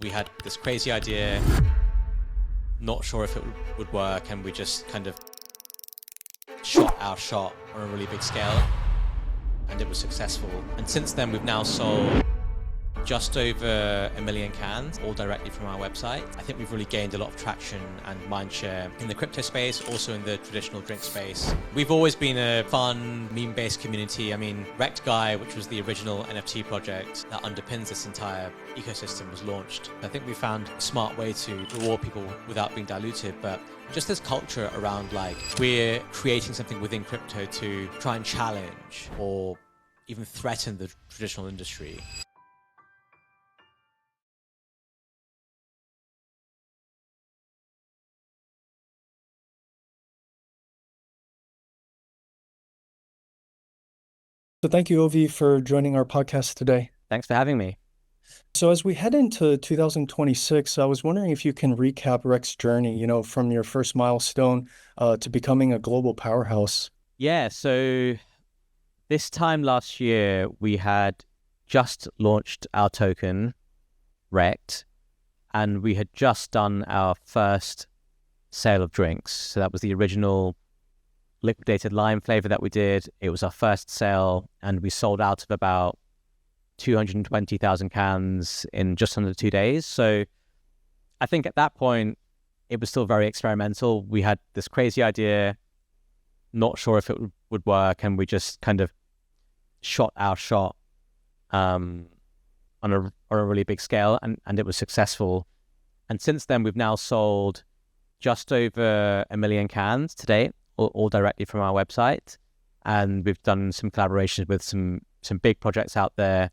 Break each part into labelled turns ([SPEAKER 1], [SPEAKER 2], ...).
[SPEAKER 1] We had this crazy idea, not sure if it would work, and we just kind of shot our shot on a really big scale, and it was successful. And since then, we've now sold just over 1 million cans, all directly from our website. I think we've really gained a lot of traction and mindshare in the crypto space, also in the traditional drink space. We've always been a fun, meme-based community. I mean, Rekt Guy, which was the original NFT project that underpins this entire ecosystem, was launched. I think we found a smart way to reward people without being diluted, but just this culture around like we're creating something within crypto to try and challenge or even threaten the traditional industry.
[SPEAKER 2] So thank you, Ovie, for joining our podcast today.
[SPEAKER 1] Thanks for having me.
[SPEAKER 2] So as we head into 2026, I was wondering if you can recap Rekt's journey, from your first milestone to becoming a global powerhouse.
[SPEAKER 1] Yeah, so this time last year, we had just launched our token, Rekt, and we had just done our first sale of drinks. So that was the original liquidated lime flavor that we did. It was our first sale, and we sold out of about 220,000 cans in just under 2 days. So I think at that point, it was still very experimental. We had this crazy idea, not sure if it would work, and we just kind of shot our shot on a really big scale, and it was successful. And since then, we've now sold just over 1 million cans to date, all directly from our website. And we've done some collaborations with some big projects out there.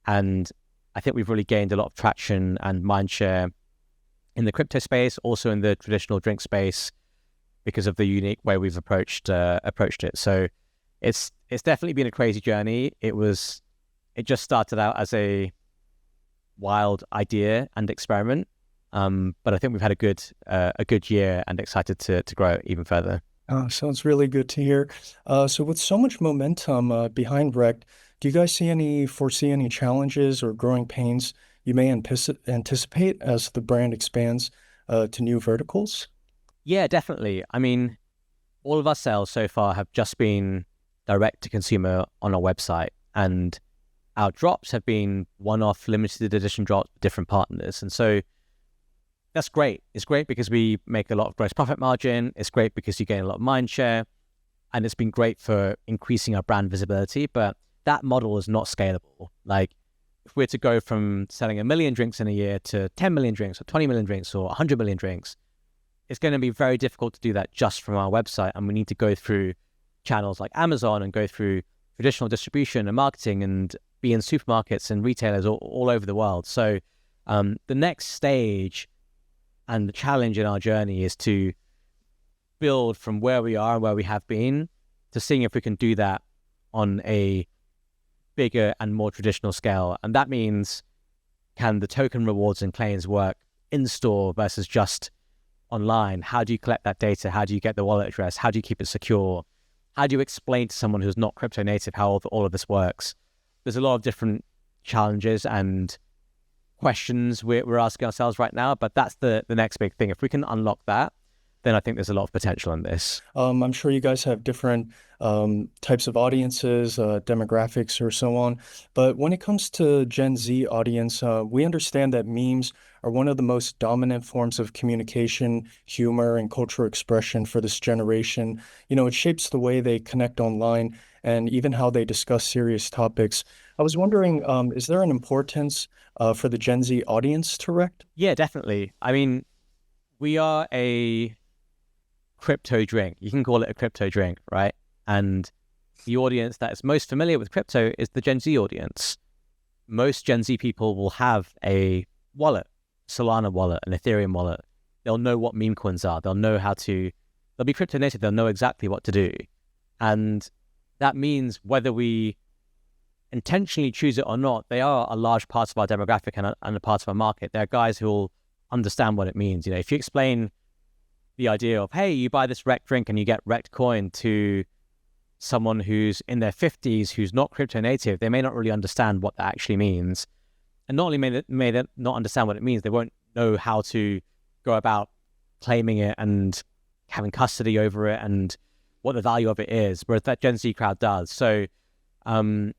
[SPEAKER 1] And I think we've really gained a lot of traction and mindshare in the crypto space, also in the traditional drink space, because of the unique way we've approached it. So it's definitely been a crazy journey. It just started out as a wild idea and experiment. But I think we've had a good year and excited to grow it even further.
[SPEAKER 2] Sounds really good to hear. So with so much momentum behind Rekt, do you guys foresee any challenges or growing pains you may anticipate as the brand expands to new verticals?
[SPEAKER 1] Yeah, definitely. I mean, all of our sales so far have just been direct to consumer on our website, and our drops have been one-off limited edition drops with different partners. And so that's great. It's great because we make a lot of gross profit margin. It's great because you gain a lot of mind share, and it's been great for increasing our brand visibility. But that model is not scalable. Like if we're to go from selling 1 million drinks in a year to 10 million drinks or 20 million drinks or 100 million drinks, it's going to be very difficult to do that just from our website. And we need to go through channels like Amazon and go through traditional distribution and marketing and be in supermarkets and retailers all over the world. So the next stage and the challenge in our journey is to build from where we are and where we have been to seeing if we can do that on a bigger and more traditional scale. And that means, can the token rewards and claims work in store versus just online? How do you collect that data? How do you get the wallet address? How do you keep it secure? How do you explain to someone who's not crypto native how all of this works? There's a lot of different challenges and questions we're asking ourselves right now, but that's the next big thing. If we can unlock that, then I think there's a lot of potential in this.
[SPEAKER 2] I'm sure you guys have different types of audiences, demographics, or so on. But when it comes to Gen Z audience, we understand that memes are one of the most dominant forms of communication, humor, and cultural expression for this generation. It shapes the way they connect online and even how they discuss serious topics. I was wondering, is there an importance for the Gen Z audience to Rekt?
[SPEAKER 1] Yeah, definitely. I mean, we are a crypto drink. You can call it a crypto drink, right? And the audience that is most familiar with crypto is the Gen Z audience. Most Gen Z people will have a wallet, Solana wallet, an Ethereum wallet. They'll know what meme coins are. They'll be crypto native. They'll know exactly what to do. And that means whether we intentionally choose it or not, they are a large part of our demographic and a part of our market. They're guys who will understand what it means. If you explain the idea of, hey, you buy this Rekt drink and you get Rekt coin to someone who's in their 50s, who's not crypto native, they may not really understand what that actually means. And not only may they not understand what it means, they won't know how to go about claiming it and having custody over it and what the value of it is, whereas that Gen Z crowd does. So um,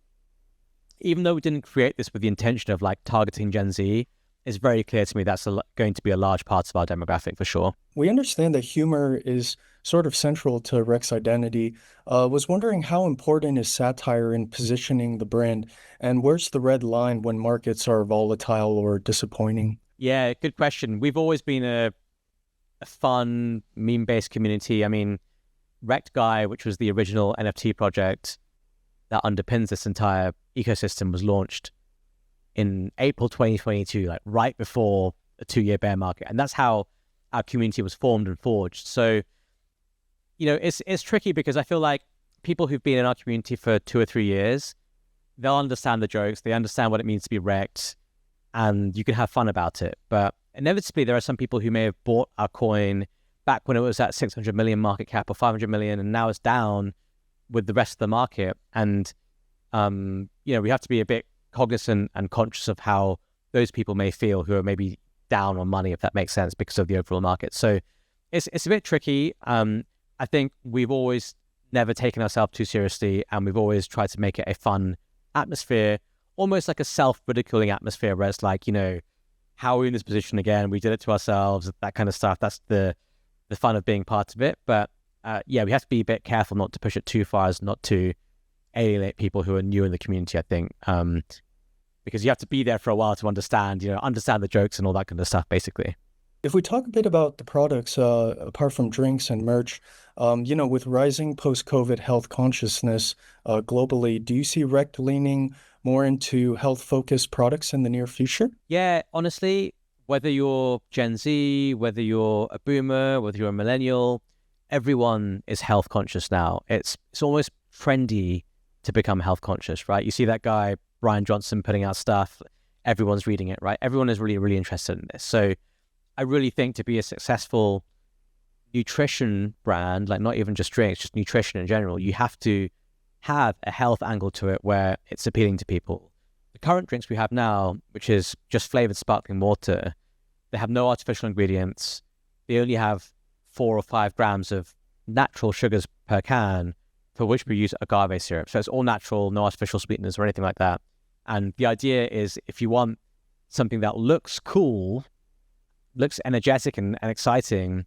[SPEAKER 1] even though we didn't create this with the intention of like targeting Gen Z, it's very clear to me that's going to be a large part of our demographic for sure.
[SPEAKER 2] We understand that humor is sort of central to Rekt's identity. Was wondering how important is satire in positioning the brand, and where's the red line when markets are volatile or disappointing?
[SPEAKER 1] Yeah, good question. We've always been a fun meme-based community. I mean, Rekt Guy, which was the original NFT project that underpins this entire ecosystem, was launched in April 2022, like right before a 2-year bear market. And that's how our community was formed and forged. So, it's tricky because I feel like people who've been in our community for 2 or 3 years, they'll understand the jokes, they understand what it means to be Rekt, and you can have fun about it. But inevitably, there are some people who may have bought our coin back when it was at 600 million market cap or 500 million, and now it's down with the rest of the market. And, we have to be a bit cognizant and conscious of how those people may feel who are maybe down on money, if that makes sense, because of the overall market. So it's a bit tricky. I think we've always never taken ourselves too seriously, and we've always tried to make it a fun atmosphere, almost like a self-ridiculing atmosphere where it's like, how are we in this position again? We did it to ourselves, that kind of stuff. That's the fun of being part of it. But we have to be a bit careful not to push it too far as not to alienate people who are new in the community, I think. Because you have to be there for a while to understand the jokes and all that kind of stuff, basically.
[SPEAKER 2] If we talk a bit about the products, apart from drinks and merch, with rising post-COVID health consciousness globally, do you see Rekt leaning more into health-focused products in the near future?
[SPEAKER 1] Yeah, honestly, whether you're Gen Z, whether you're a boomer, whether you're a millennial, everyone is health conscious now. It's almost trendy to become health conscious, right? You see that guy, Brian Johnson, putting out stuff, everyone's reading it, right? Everyone is really, really interested in this. So I really think to be a successful nutrition brand, like not even just drinks, just nutrition in general, you have to have a health angle to it where it's appealing to people. The current drinks we have now, which is just flavored sparkling water, they have no artificial ingredients. They only have 4 or 5 grams of natural sugars per can, for which we use agave syrup. So it's all natural, no artificial sweeteners or anything like that. And the idea is if you want something that looks cool, looks energetic and exciting,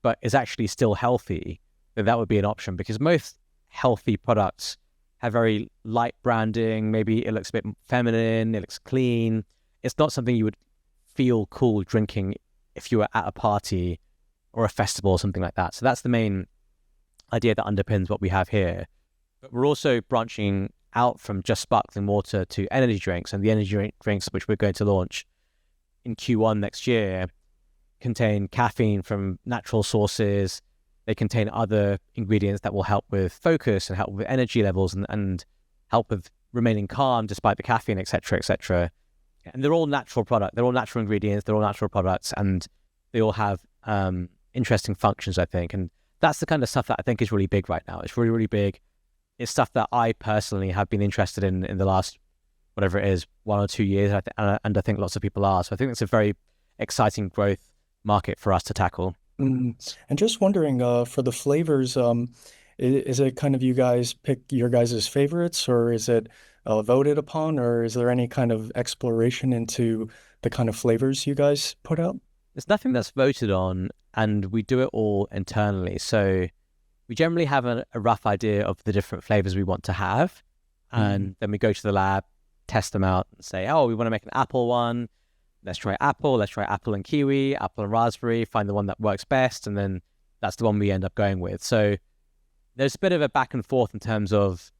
[SPEAKER 1] but is actually still healthy, then that would be an option, because most healthy products have very light branding. Maybe it looks a bit feminine, it looks clean. It's not something you would feel cool drinking if you were at a party or a festival or something like that. So that's the main idea that underpins what we have here. But we're also branching out from just sparkling water to energy drinks, and the energy drinks which we're going to launch in Q1 next year contain caffeine from natural sources. They contain other ingredients that will help with focus and help with energy levels and help with remaining calm despite the caffeine, etc., etc. And they're all natural products. They're all natural ingredients. They're all natural products, and they all have interesting functions, I think. And that's the kind of stuff that I think is really big right now. It's really, really big. It's stuff that I personally have been interested in the last, whatever it is, 1 or 2 years, and I think lots of people are. So I think it's a very exciting growth market for us to tackle.
[SPEAKER 2] And just wondering, for the flavors, is it kind of you guys pick your guys' favorites, or is it voted upon, or is there any kind of exploration into the kind of flavors you guys put out?
[SPEAKER 1] There's nothing that's voted on, and we do it all internally. So we generally have a rough idea of the different flavors we want to have, and then we go to the lab, test them out, and say, oh, we want to make an apple one. Let's try apple and kiwi, apple and raspberry, find the one that works best, and then that's the one we end up going with. So there's a bit of a back and forth in terms of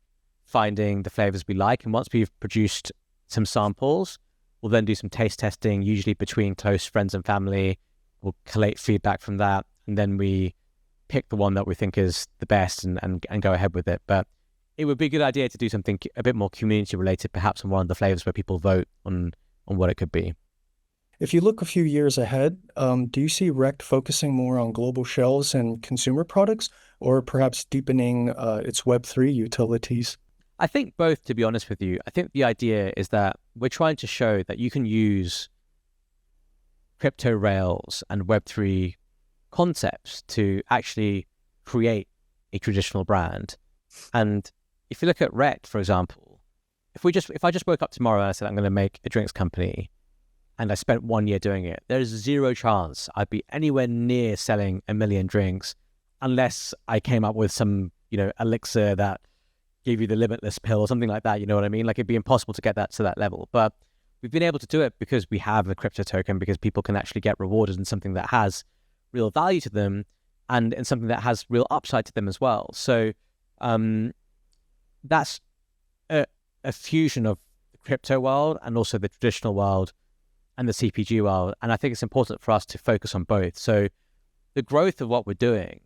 [SPEAKER 1] finding the flavors we like. And once we've produced some samples, we'll then do some taste testing, usually between close friends and family. We'll collate feedback from that, and then we pick the one that we think is the best and go ahead with it. But it would be a good idea to do something a bit more community related, perhaps on one of the flavors where people vote on what it could be.
[SPEAKER 2] If you look a few years ahead, do you see Rekt focusing more on global shelves and consumer products, or perhaps deepening its Web3 utilities?
[SPEAKER 1] I think both, to be honest with you. I think the idea is that we're trying to show that you can use crypto rails and Web3 concepts to actually create a traditional brand. And if you look at Rekt, for example, if I just woke up tomorrow and I said I'm going to make a drinks company and I spent 1 year doing it, there's zero chance I'd be anywhere near selling 1 million drinks unless I came up with some, elixir that gave you the limitless pill or something like that. You know what I mean? Like, it'd be impossible to get that to that level. But we've been able to do it because we have a crypto token, because people can actually get rewarded in something that has real value to them and in something that has real upside to them as well. So that's a fusion of the crypto world and also the traditional world and the CPG world. And I think it's important for us to focus on both. So the growth of what we're doing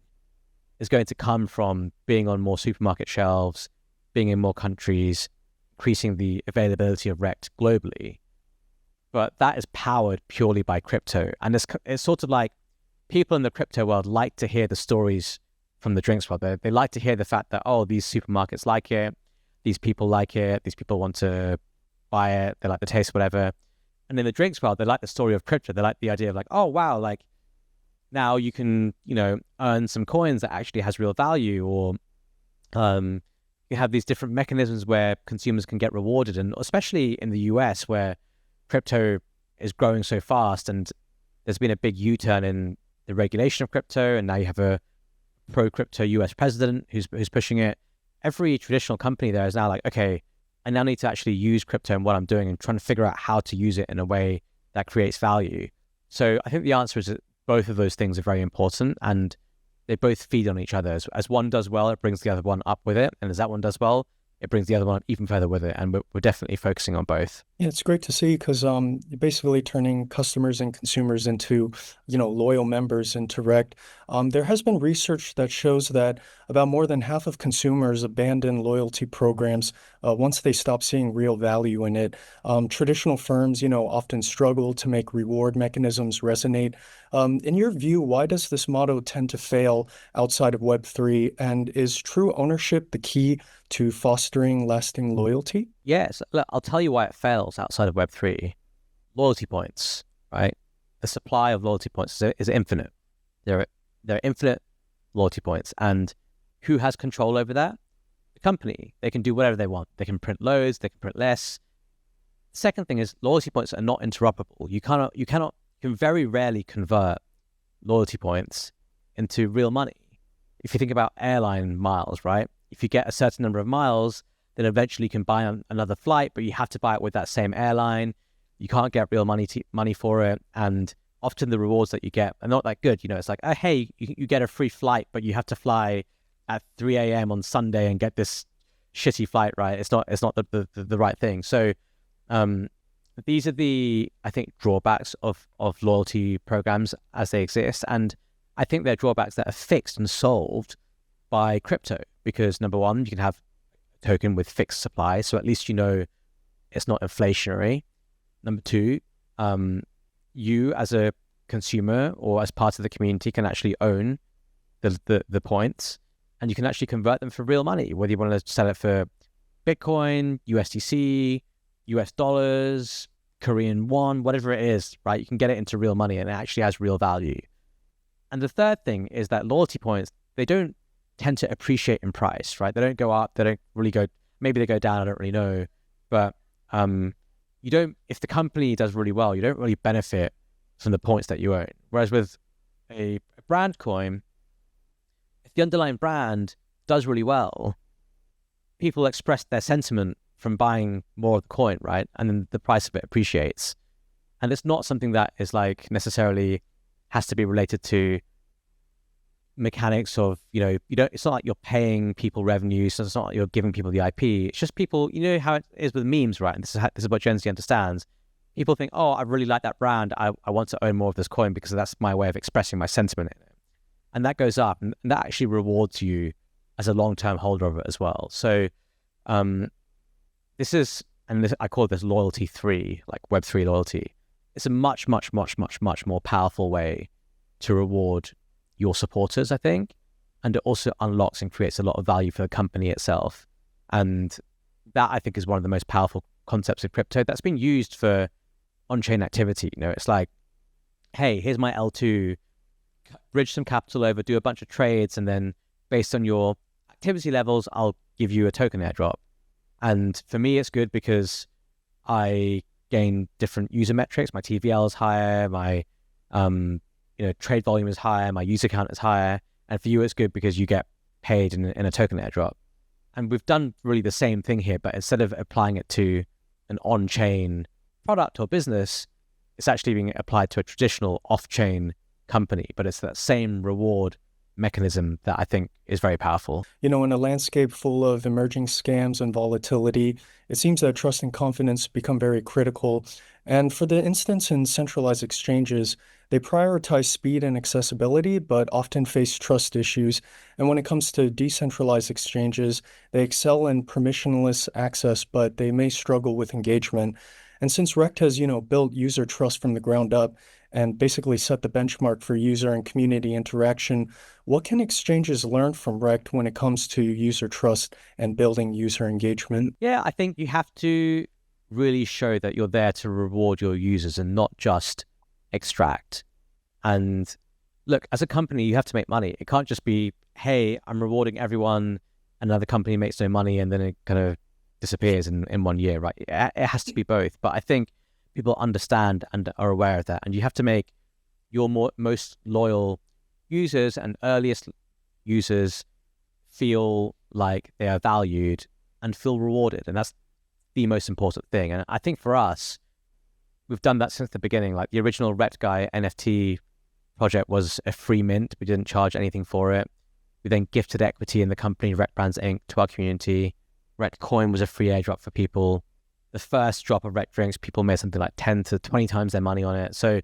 [SPEAKER 1] is going to come from being on more supermarket shelves, being in more countries, increasing the availability of Rekt globally. But that is powered purely by crypto. And it's sort of like people in the crypto world like to hear the stories from the drinks world. They like to hear the fact that, oh, these supermarkets like it, these people like it, these people want to buy it, they like the taste, whatever. And in the drinks world, they like the story of crypto. They like the idea of like, oh, wow, like now you can, earn some coins that actually has real value, or you have these different mechanisms where consumers can get rewarded. And especially in the US, where crypto is growing so fast and there's been a big U-turn in the regulation of crypto, and now you have a pro-crypto US president who's pushing it. Every traditional company there is now like, okay, I now need to actually use crypto in what I'm doing and trying to figure out how to use it in a way that creates value. So I think the answer is that both of those things are very important, and they both feed on each other. As one does well, it brings the other one up with it. And as that one does well, it brings the other one even further with it. And we're definitely focusing on both.
[SPEAKER 2] Yeah, it's great to see because you're basically turning customers and consumers into, loyal members into Rekt. There has been research that shows that about more than half of consumers abandon loyalty programs once they stop seeing real value in it. Traditional firms, often struggle to make reward mechanisms resonate. In your view, why does this model tend to fail outside of Web3? And is true ownership the key to fostering lasting loyalty?
[SPEAKER 1] Yes, look, I'll tell you why it fails outside of Web3. Loyalty points, right? The supply of loyalty points is infinite. There are infinite loyalty points. And who has control over that? The company. They can do whatever they want. They can print loads, they can print less. The second thing is loyalty points are not interoperable. You can very rarely convert loyalty points into real money. If you think about airline miles, right? If you get a certain number of miles, then eventually you can buy another flight, but you have to buy it with that same airline. You can't get real money for it. And often the rewards that you get are not that good. It's like, oh, hey, you get a free flight, but you have to fly at 3 a.m. on Sunday and get this shitty flight, right? It's not the right thing. So these are the, I think, drawbacks of loyalty programs as they exist. And I think they're drawbacks that are fixed and solved by crypto, because number one, you can have a token with fixed supply, so at least it's not inflationary. Number two, you as a consumer or as part of the community can actually own the points, and you can actually convert them for real money, whether you want to sell it for Bitcoin, USDC, US dollars, Korean won, whatever it is, right? You can get it into real money and it actually has real value. And the third thing is that loyalty points, they don't tend to appreciate in price, right? They don't go up, they don't really go, maybe they go down, I don't really know. But if the company does really well, you don't really benefit from the points that you own. Whereas with a brand coin, if the underlying brand does really well, people express their sentiment from buying more of the coin, right? And then the price of it appreciates. And it's not something that is like necessarily has to be related to mechanics of, it's not like you're paying people revenue, so it's not like you're giving people the IP. It's just people, how it is with memes, right? And this is what Gen Z understands. People think, oh, I really like that brand. I want to own more of this coin because that's my way of expressing my sentiment in it. And that goes up, and that actually rewards you as a long-term holder of it as well. So I call this loyalty 3, like Web3 loyalty. It's a much, much, much, much, much more powerful way to reward your supporters, I think. And it also unlocks and creates a lot of value for the company itself. And that, I think, is one of the most powerful concepts of crypto that's been used for on-chain activity. It's like, hey, here's my L2, bridge some capital over, do a bunch of trades, and then based on your activity levels, I'll give you a token airdrop. And for me, it's good because I gain different user metrics. My TVL is higher, my trade volume is higher, my user count is higher. And for you, it's good because you get paid in a token airdrop. And we've done really the same thing here, but instead of applying it to an on-chain product or business, it's actually being applied to a traditional off-chain company, but it's that same reward mechanism that I think is very powerful.
[SPEAKER 2] In a landscape full of emerging scams and volatility, it seems that trust and confidence become very critical. And for the instance in centralized exchanges, they prioritize speed and accessibility, but often face trust issues. And when it comes to decentralized exchanges, they excel in permissionless access, but they may struggle with engagement. And since Rekt has, built user trust from the ground up and basically set the benchmark for user and community interaction, what can exchanges learn from Rekt when it comes to user trust and building user engagement?
[SPEAKER 1] Yeah, I think you have to really show that you're there to reward your users and not just extract. And look, as a company, you have to make money. It can't just be, hey, I'm rewarding everyone, another company makes no money, and then it kind of disappears in 1 year, right? It has to be both. But I think people understand and are aware of that. And you have to make your most loyal users and earliest users feel like they are valued and feel rewarded. And that's the most important thing. And I think for us, we've done that since the beginning. Like the original Rekt Guy NFT project was a free mint. We didn't charge anything for it. We then gifted equity in the company Rekt Brands Inc. to our community. Rekt Coin was a free airdrop for people. The first drop of Rekt drinks, people made something like 10 to 20 times their money on it. So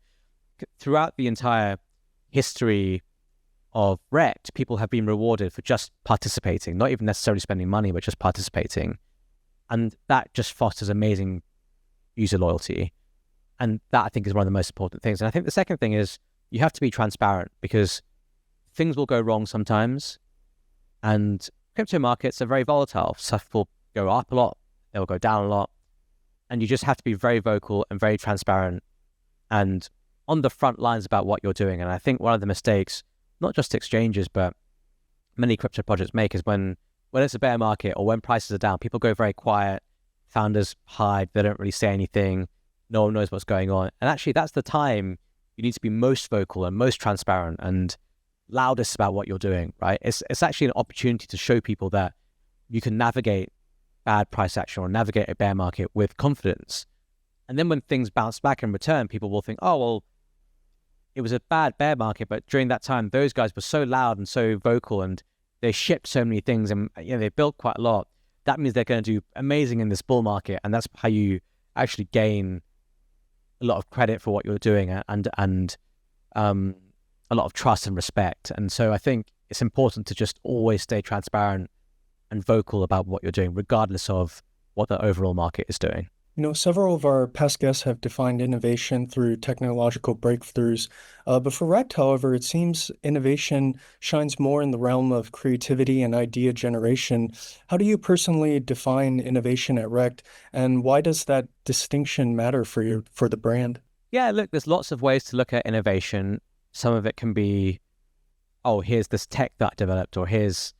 [SPEAKER 1] throughout the entire history of Rekt, people have been rewarded for just participating, not even necessarily spending money, but just participating. And that just fosters amazing user loyalty. And that, I think, is one of the most important things. And I think the second thing is you have to be transparent, because things will go wrong sometimes. And crypto markets are very volatile. Stuff will go up a lot, they'll go down a lot. And you just have to be very vocal and very transparent and on the front lines about what you're doing. And I think one of the mistakes, not just exchanges, but many crypto projects make is when it's a bear market or when prices are down, people go very quiet, founders hide, they don't really say anything, no one knows what's going on. And actually, that's the time you need to be most vocal and most transparent and loudest about what you're doing, right? It's actually an opportunity to show people that you can navigate bad price action or navigate a bear market with confidence. And then when things bounce back in return, people will think, oh, well, it was a bad bear market, but during that time, those guys were so loud and so vocal and they shipped so many things and they built quite a lot. That means they're going to do amazing in this bull market. And that's how you actually gain a lot of credit for what you're doing and a lot of trust and respect. And so I think it's important to just always stay transparent and vocal about what you're doing, regardless of what the overall market is doing.
[SPEAKER 2] Several of our past guests have defined innovation through technological breakthroughs. But for Rekt, however, it seems innovation shines more in the realm of creativity and idea generation. How do you personally define innovation at Rekt, and why does that distinction matter for the brand?
[SPEAKER 1] Yeah, look, there's lots of ways to look at innovation. Some of it can be, oh, here's this tech that I developed, or here's,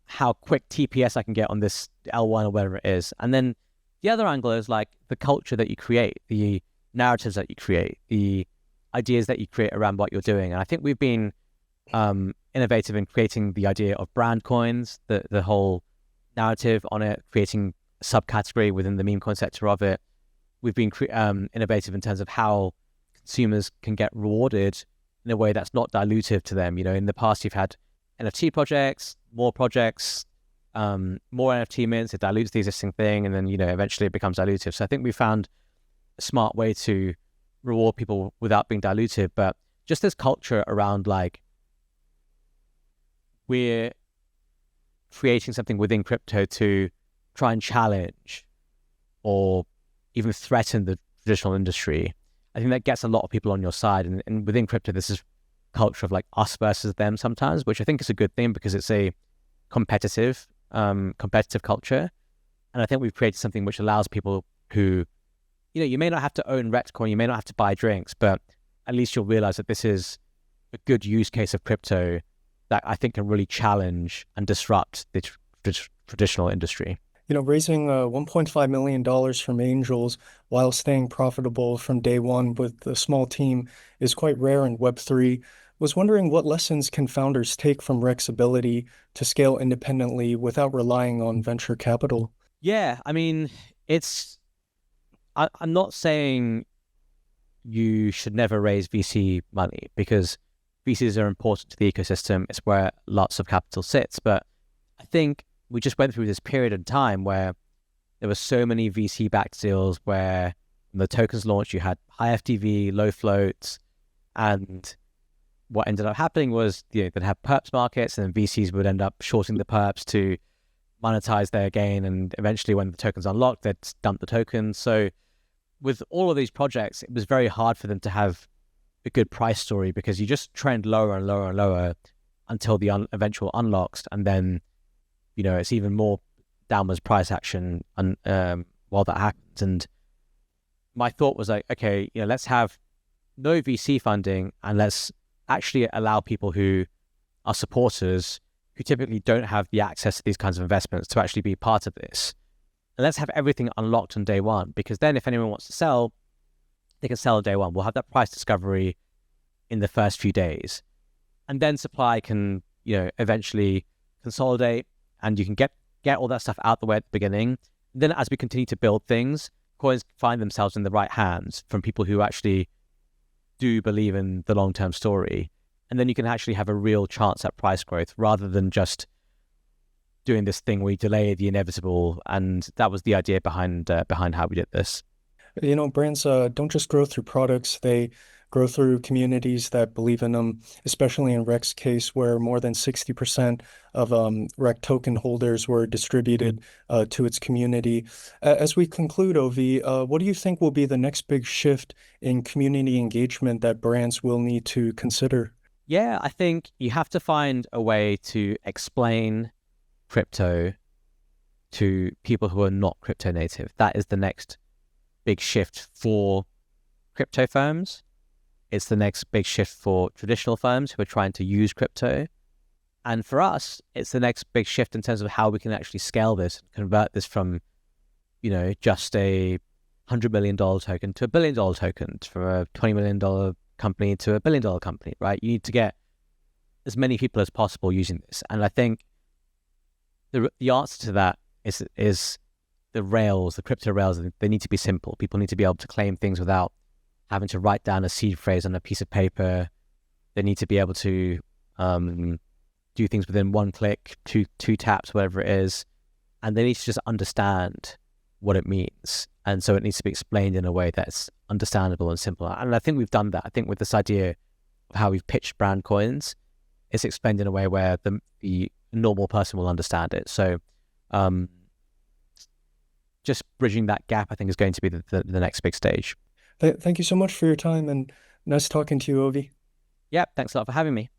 [SPEAKER 1] how quick TPS I can get on this L1 or whatever it is. And then the other angle is like the culture that you create, the narratives that you create, the ideas that you create around what you're doing. And I think we've been innovative in creating the idea of brand coins, the whole narrative on it, creating a subcategory within the meme coin sector of it. We've been innovative in terms of how consumers can get rewarded in a way that's not dilutive to them. In the past, you've had NFT projects, more NFT mints, it dilutes the existing thing, and then, eventually it becomes dilutive. So I think we found a smart way to reward people without being dilutive, but just this culture around like, we're creating something within crypto to try and challenge or even threaten the traditional industry. I think that gets a lot of people on your side. And within crypto, this is culture of like us versus them sometimes, which I think is a good thing because it's a competitive competitive culture. And I think we've created something which allows people who, you may not have to own Rekt coin, you may not have to buy drinks, but at least you'll realize that this is a good use case of crypto that I think can really challenge and disrupt the traditional industry.
[SPEAKER 2] Raising $1.5 million from angels while staying profitable from day one with a small team is quite rare in Web3. Was wondering what lessons can founders take from Rekt's ability to scale independently without relying on venture capital?
[SPEAKER 1] Yeah, I mean, I'm not saying you should never raise VC money because VCs are important to the ecosystem. It's where lots of capital sits. But I think we just went through this period of time where there were so many VC-backed deals where when the tokens launched, you had high FTV, low floats, and what ended up happening was they'd have perps markets, and then VCs would end up shorting the perps to monetize their gain, and eventually when the token's unlocked, they'd dump the tokens. So with all of these projects, it was very hard for them to have a good price story because you just trend lower and lower and lower until the eventual unlocks, and then it's even more downwards price action while that happens. And my thought was like, okay, let's have no VC funding and let's actually allow people who are supporters who typically don't have the access to these kinds of investments to actually be part of this. And let's have everything unlocked on day one, because then if anyone wants to sell, they can sell on day one. We'll have that price discovery in the first few days. And then supply can, eventually consolidate, and you can get all that stuff out the way at the beginning. Then as we continue to build things, coins find themselves in the right hands from people who actually do believe in the long-term story. And then you can actually have a real chance at price growth rather than just doing this thing where you delay the inevitable. And that was the idea behind how we did this.
[SPEAKER 2] Brands don't just grow through products, they grow through communities that believe in them, especially in Rekt's case, where more than 60% of Rekt token holders were distributed to its community. As we conclude, Ovie, what do you think will be the next big shift in community engagement that brands will need to consider?
[SPEAKER 1] Yeah, I think you have to find a way to explain crypto to people who are not crypto native. That is the next big shift for crypto firms. It's the next big shift for traditional firms who are trying to use crypto. And for us, it's the next big shift in terms of how we can actually scale this, convert this from, just a $100 million token to $1 billion token, from a $20 million company to $1 billion company, right? You need to get as many people as possible using this. And I think the answer to that is the rails, the crypto rails. They need to be simple. People need to be able to claim things without having to write down a seed phrase on a piece of paper. They need to be able to do things within one click, two taps, whatever it is. And they need to just understand what it means. And so it needs to be explained in a way that's understandable and simple. And I think we've done that. I think with this idea of how we've pitched brand coins, it's explained in a way where the normal person will understand it. So just bridging that gap, I think, is going to be the next big stage.
[SPEAKER 2] Thank you so much for your time, and nice talking to you, Ovie.
[SPEAKER 1] Yeah, thanks a lot for having me.